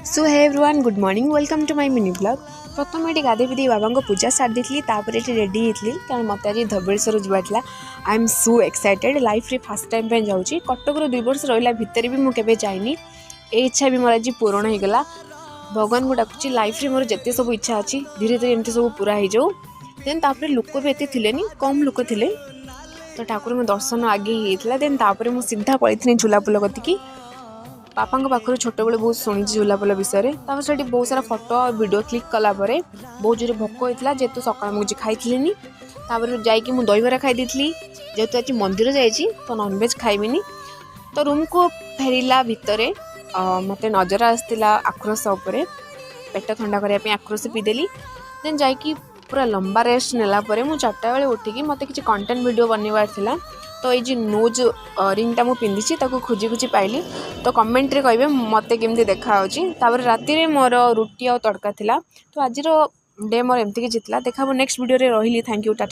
So hey everyone good morning welcome to my mini blog. प्रथम ये गाधे पीधे बाबा को पूजा सारी देती ये रेडी होती कारण मत आज धबलेश्वर जावार I am so excited life रे फर्स्ट टाइम पे जाऊँगी कटक 2 वर्ष रहा भितर भी मुझे जाइनी ये इच्छा भी मोर आज पूरण होगला। भगवान को डाकुची लाइफ रे मोर जिते सब इच्छा अच्छी धीरे धीरे एमती सब पूरा हो जाऊ। देन तापर लोक भी एत कम लोक थे तो ठाकुर में दर्शन आगे होता। देन तापर मुझे सीधा पड़ी झूलापोल कतिकी बापा पाखर छोट बड़े बहुत शुणी झूलापोल विषय में से बहुत सारा फोटो और वीडियो क्लिक कलापर बहुत जोर भोक होता जेहेतु सका मुझे खाई जाकि मुझे दहीबरा खाई जेहेतु आज मंदिर जाइए तो नॉनवेज खाइबिनी। तो रूम को फेरला भितर मत नजर आसला आक्रोश उपर पेट ठंडा करने आक्रोश पीदेली। देन जाकि पूरा लंबा रेस्ट नेला मुझे 4टा बेले उठिकी मत कि कंटेंट वीडियो बनवार था तो ये नोज रिंगटा मुझे पिंधि खोजी खोजी पाइली। तो कमेंट रे कहिबे मते केमती देखा होची। राति रे मोर रुटी और तड़का थिला। तो आज डे मोर एमती कि जितला देखा नेक्स्ट वीडियो रे रहिली। Thank you Tata.